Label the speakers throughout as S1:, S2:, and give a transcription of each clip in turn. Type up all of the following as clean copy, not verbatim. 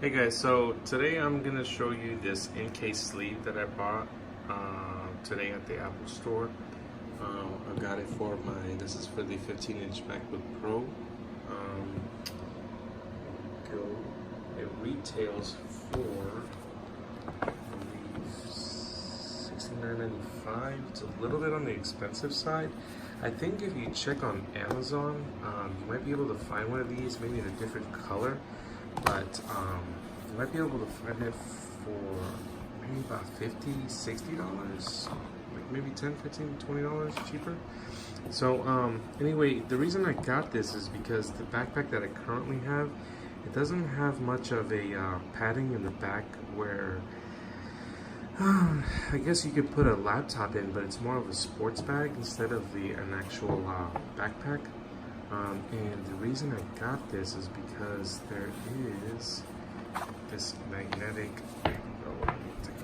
S1: Hey guys, so today I'm gonna show you this Incase sleeve that I bought today at the Apple store. I got it for this is for the 15-inch MacBook Pro. Go. It retails for, I believe, $69.95. It's a little bit on the expensive side. I think if you check on Amazon, you might be able to find one of these, maybe in a different color. But you might be able to find it for maybe about $50, $60, like maybe $10, $15, $20 cheaper. So anyway, the reason I got this is because the backpack that I currently have, it doesn't have much of a padding in the back where I guess you could put a laptop in, but it's more of a sports bag instead of an actual backpack. And the reason I got this is because there is this magnetic, take a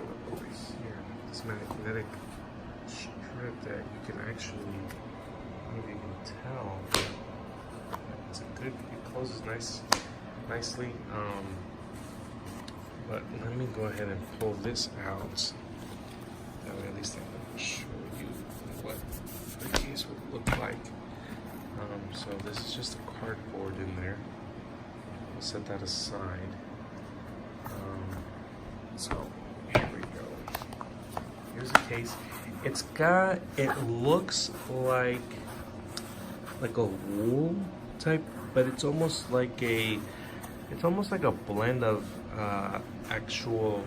S1: look over here, this magnetic strip that you can actually, maybe you can tell, it's a good, it closes nicely, but let me go ahead and pull this out, that way at least I can show you what the case would look like. So this is just a cardboard in there. We'll set that aside. So here we go. Here's the case. It looks like a wool type, but it's almost like a blend of actual,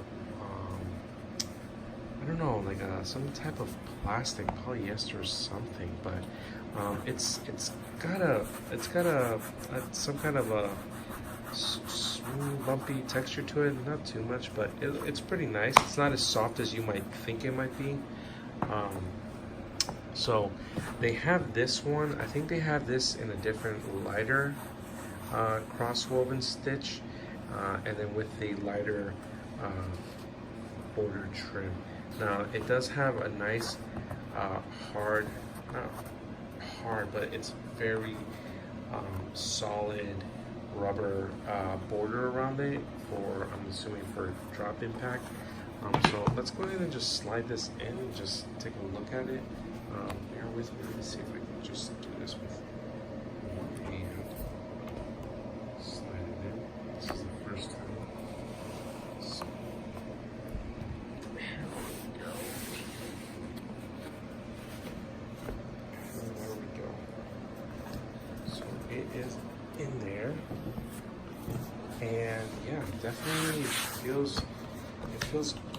S1: I don't know, like some type of plastic, polyester or something, but it's got some kind of a smooth, bumpy texture to it. Not too much, but it's pretty nice. It's not as soft as you might think it might be. So they have this one. I think they have this in a different lighter cross-woven stitch, and then with the lighter border trim. Now it does have a nice hard, not hard, but it's very solid rubber border around it for, I'm assuming, for drop impact. So let's go ahead and just slide this in and just take a look at it. Bear with me. Let me see if I can just do this with one hand. Slide it in. This is the first time. So there we go. So it is in there, and yeah, definitely it feels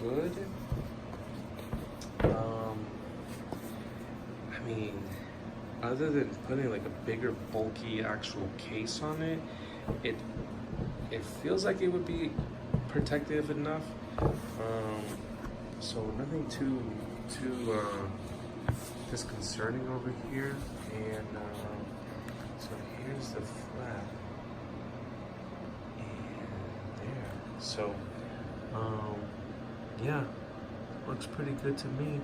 S1: good. I mean, other than putting like a bigger, bulky actual case on it, it feels like it would be protective enough. So nothing too disconcerting over here. And so here's the flap, and there. So yeah, looks pretty good to me.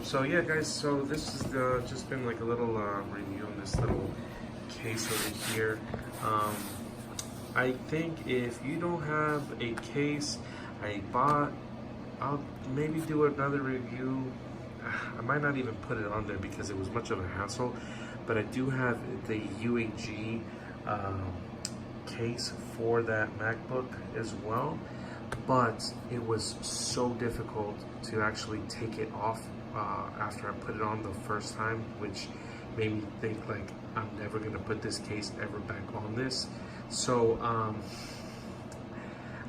S1: So yeah, guys, so this is just been like a little review on this little case over here. I think if you don't have a case I'll maybe do another review. I might not even put it on there because it was much of a hassle, but I do have the UAG case for that MacBook as well, but it was so difficult to actually take it off after I put it on the first time, which made me think like I'm never gonna put this case ever back on this. So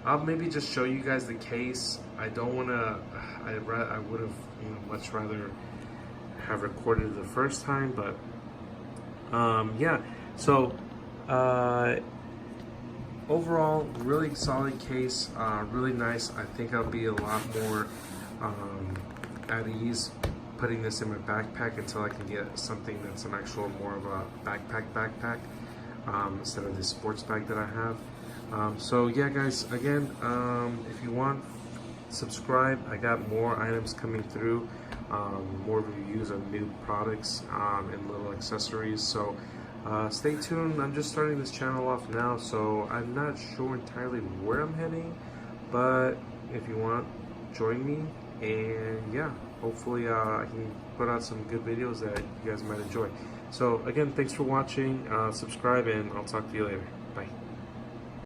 S1: I'll maybe just show you guys the case. I don't wanna, I would have, much rather have recorded it the first time, but yeah, so overall, really solid case, really nice. I think I'll be a lot more at ease putting this in my backpack until I can get something that's an actual more of a backpack instead of this sports bag that I have. So yeah, guys, again, if you want, subscribe. I got more items coming through, more reviews of new products and little accessories. So Stay tuned. I'm just starting this channel off now, so I'm not sure entirely where I'm heading, but if you want, join me, and yeah, hopefully I can put out some good videos that you guys might enjoy. So again, thanks for watching, subscribe, and I'll talk to you later.